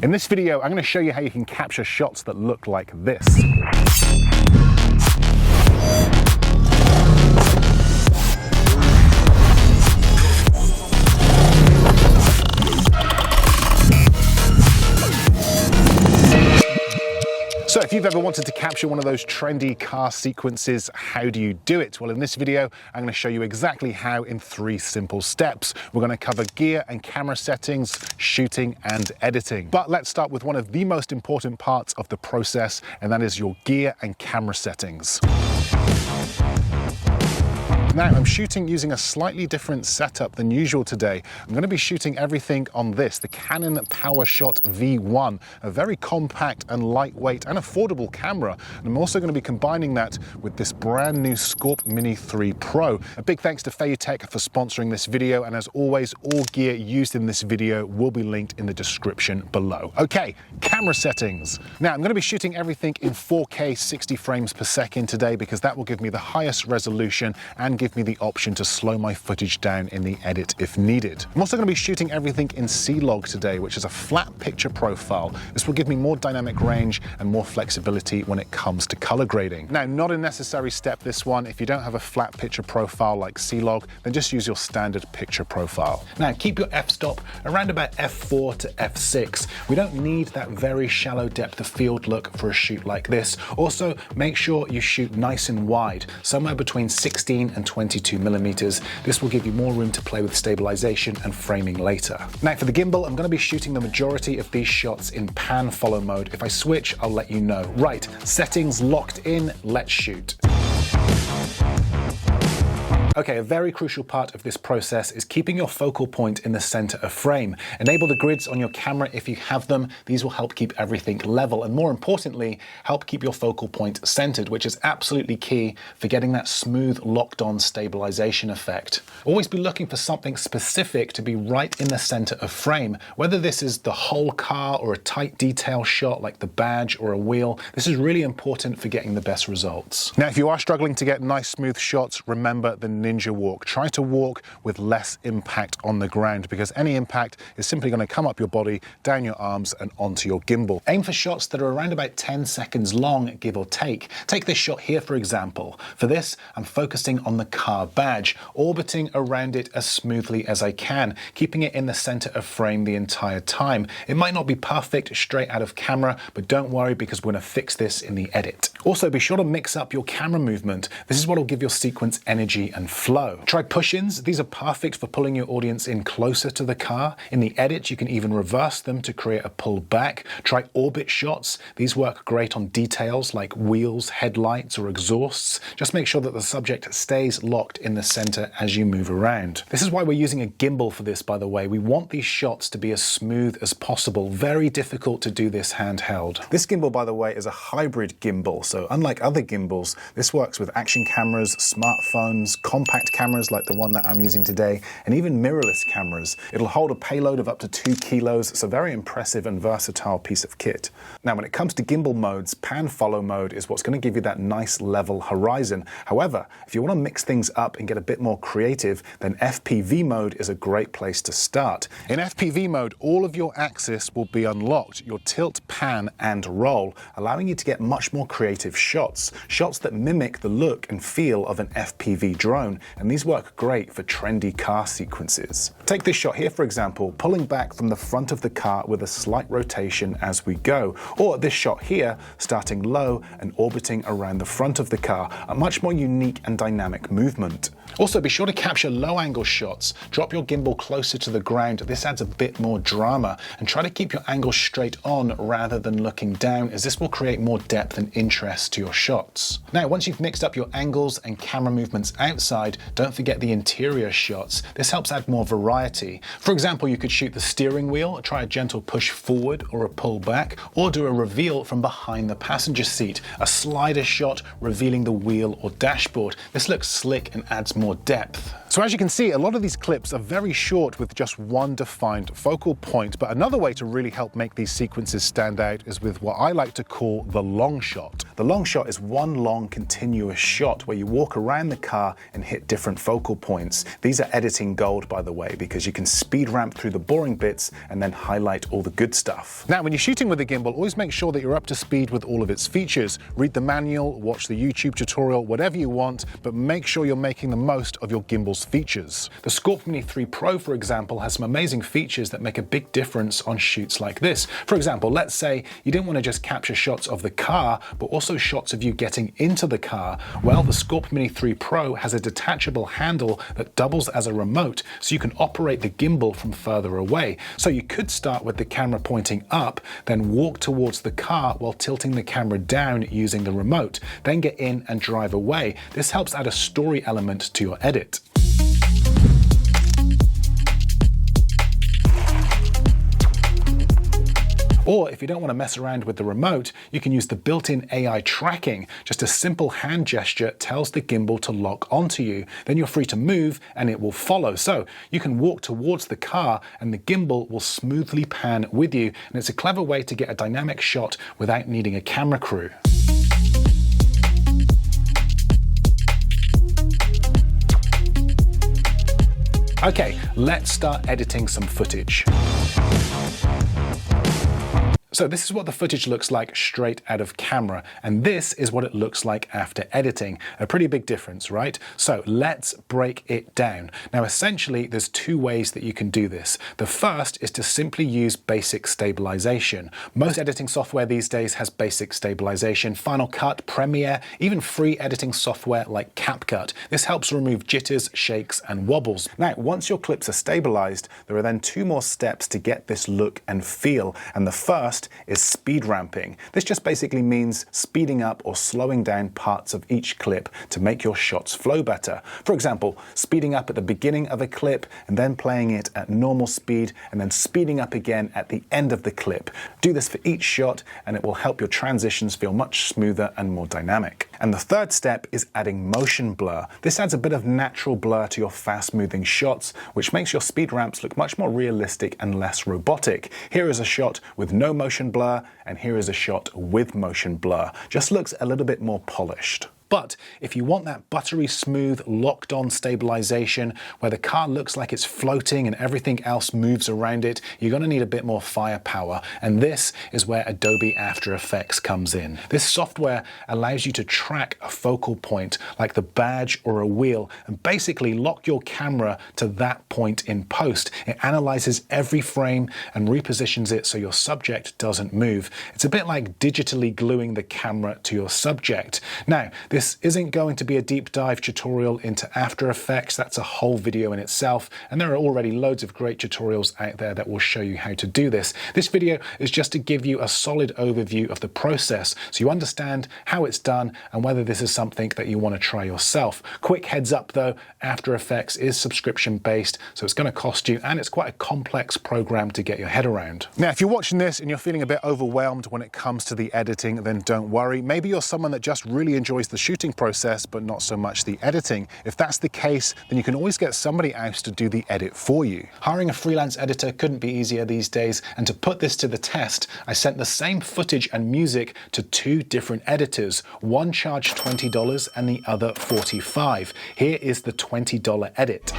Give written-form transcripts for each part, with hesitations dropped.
In this video, I'm going to show you how you can capture shots that look like this. So if you've ever wanted to capture one of those trendy car sequences, how do you do it? Well, in this video, I'm going to show you exactly how in 3 simple steps. We're going to cover gear and camera settings, shooting and editing. But let's start with one of the most important parts of the process, and that is your gear and camera settings. Now, I'm shooting using a slightly different setup than usual today. I'm going to be shooting everything on this, the Canon PowerShot V1, a very compact and lightweight and affordable camera. And I'm also going to be combining that with this brand new Scorp Mini 3 Pro. A big thanks to Tech for sponsoring this video, and as always, all gear used in this video will be linked in the description below. Okay, camera settings. Now, I'm going to be shooting everything in 4K 60 frames per second today because that will give me the highest resolution and give me the option to slow my footage down in the edit if needed. I'm also going to be shooting everything in C-Log today, which is a flat picture profile. This will give me more dynamic range and more flexibility when it comes to color grading. Now, not a necessary step this one. If you don't have a flat picture profile like C-Log, then just use your standard picture profile. Now, keep your f-stop around about f4 to f6. We don't need that very shallow depth of field look for a shoot like this. Also, make sure you shoot nice and wide, somewhere between 16 and 22 millimeters. This will give you more room to play with stabilization and framing later. Now for the gimbal, I'm going to be shooting the majority of these shots in pan follow mode. If I switch, I'll let you know. Right, settings locked in, let's shoot. Okay, a very crucial part of this process is keeping your focal point in the center of frame. Enable the grids on your camera if you have them. These will help keep everything level and, more importantly, help keep your focal point centered, which is absolutely key for getting that smooth locked-on stabilization effect. Always be looking for something specific to be right in the center of frame. Whether this is the whole car or a tight detail shot like the badge or a wheel, this is really important for getting the best results. Now, if you are struggling to get nice smooth shots, remember the ninja walk. Try to walk with less impact on the ground because any impact is simply going to come up your body, down your arms and onto your gimbal. Aim for shots that are around about 10 seconds long, give or take. Take this shot here, for example. For this, I'm focusing on the car badge, orbiting around it as smoothly as I can, keeping it in the center of frame the entire time. It might not be perfect straight out of camera, but don't worry because we're going to fix this in the edit. Also, be sure to mix up your camera movement. This is what will give your sequence energy and flow. Try push-ins. These are perfect for pulling your audience in closer to the car. In the edit, you can even reverse them to create a pull back. Try orbit shots. These work great on details like wheels, headlights, or exhausts. Just make sure that the subject stays locked in the center as you move around. This is why we're using a gimbal for this, by the way. We want these shots to be as smooth as possible. Very difficult to do this handheld. This gimbal, by the way, is a hybrid gimbal. So unlike other gimbals, this works with action cameras, smartphones, compact cameras like the one that I'm using today, and even mirrorless cameras. It'll hold a payload of up to 2 kilos. It's a very impressive and versatile piece of kit. Now, when it comes to gimbal modes, pan follow mode is what's going to give you that nice level horizon. However, if you want to mix things up and get a bit more creative, then FPV mode is a great place to start. In FPV mode, all of your axis will be unlocked, your tilt, pan, and roll, allowing you to get much more creative shots. Shots that mimic the look and feel of an FPV drone, and these work great for trendy car sequences. Take this shot here, for example, pulling back from the front of the car with a slight rotation as we go, or this shot here, starting low and orbiting around the front of the car, a much more unique and dynamic movement. Also, be sure to capture low-angle shots. Drop your gimbal closer to the ground. This adds a bit more drama, and try to keep your angle straight on rather than looking down, as this will create more depth and interest to your shots. Now, once you've mixed up your angles and camera movements outside, don't forget the interior shots. This helps add more variety. For example, you could shoot the steering wheel, try a gentle push forward or a pull back, or do a reveal from behind the passenger seat, a slider shot revealing the wheel or dashboard. This looks slick and adds more depth. So as you can see, a lot of these clips are very short with just one defined focal point, but another way to really help make these sequences stand out is with what I like to call the long shot. The long shot is one long continuous shot where you walk around the car and hit different focal points. These are editing gold, by the way, because you can speed ramp through the boring bits and then highlight all the good stuff. Now, when you're shooting with a gimbal, always make sure that you're up to speed with all of its features. Read the manual, watch the YouTube tutorial, whatever you want, but make sure you're making the most of your gimbal's features. The Scorp Mini 3 Pro, for example, has some amazing features that make a big difference on shoots like this. For example, let's say you didn't want to just capture shots of the car, but also shots of you getting into the car. Well, the Scorp Mini 3 Pro has a detachable handle that doubles as a remote, so you can operate the gimbal from further away. So you could start with the camera pointing up, then walk towards the car while tilting the camera down using the remote, then get in and drive away. This helps add a story element to your edit. Or if you don't want to mess around with the remote, you can use the built-in AI tracking. Just a simple hand gesture tells the gimbal to lock onto you. Then you're free to move and it will follow. So you can walk towards the car and the gimbal will smoothly pan with you. And it's a clever way to get a dynamic shot without needing a camera crew. Okay, let's start editing some footage. So this is what the footage looks like straight out of camera, and this is what it looks like after editing. A pretty big difference, right? So let's break it down. Now, essentially, there's two ways that you can do this. The first is to simply use basic stabilization. Most editing software these days has basic stabilization. Final Cut, Premiere, even free editing software like CapCut. This helps remove jitters, shakes, and wobbles. Now, once your clips are stabilized, there are then two more steps to get this look and feel, and the first is speed ramping. This just basically means speeding up or slowing down parts of each clip to make your shots flow better. For example, speeding up at the beginning of a clip and then playing it at normal speed and then speeding up again at the end of the clip. Do this for each shot and it will help your transitions feel much smoother and more dynamic. And the third step is adding motion blur. This adds a bit of natural blur to your fast-moving shots, which makes your speed ramps look much more realistic and less robotic. Here is a shot with no motion blur, and here is a shot with motion blur. Just looks a little bit more polished. But if you want that buttery smooth, locked-on stabilization where the car looks like it's floating and everything else moves around it, you're going to need a bit more firepower. And this is where Adobe After Effects comes in. This software allows you to track a focal point like the badge or a wheel and basically lock your camera to that point in post. It analyzes every frame and repositions it so your subject doesn't move. It's a bit like digitally gluing the camera to your subject. Now, this isn't going to be a deep dive tutorial into After Effects. That's a whole video in itself, and there are already loads of great tutorials out there that will show you how to do this. This video is just to give you a solid overview of the process so you understand how it's done and whether this is something that you want to try yourself. Quick heads up though, After Effects is subscription based, so it's going to cost you, and it's quite a complex program to get your head around. Now, if you're watching this and you're feeling a bit overwhelmed when it comes to the editing, then don't worry. Maybe you're someone that just really enjoys the shooting process but not so much the editing. If that's the case, then you can always get somebody else to do the edit for you. Hiring a freelance editor couldn't be easier these days, and to put this to the test, I sent the same footage and music to two different editors. One charged $20 and the other $45. Here is the $20 edit.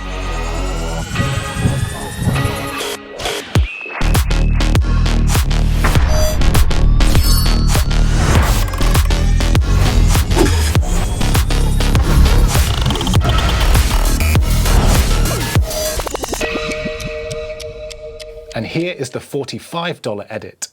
And here is the $45 edit.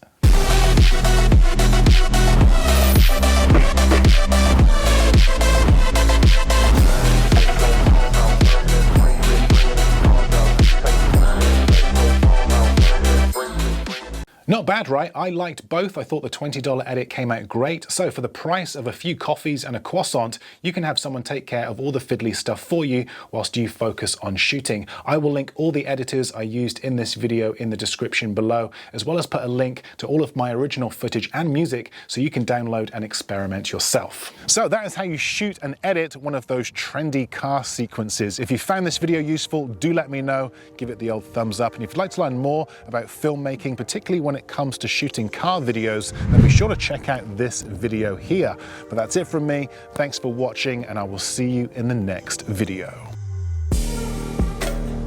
Not bad, right? I liked both. I thought the $20 edit came out great. So for the price of a few coffees and a croissant, you can have someone take care of all the fiddly stuff for you whilst you focus on shooting. I will link all the editors I used in this video in the description below, as well as put a link to all of my original footage and music so you can download and experiment yourself. So that is how you shoot and edit one of those trendy car sequences. If you found this video useful, do let me know. Give it the old thumbs up. And if you'd like to learn more about filmmaking, particularly when it comes to shooting car videos, then be sure to check out this video here. But that's it from me. Thanks for watching, and I will see you in the next video.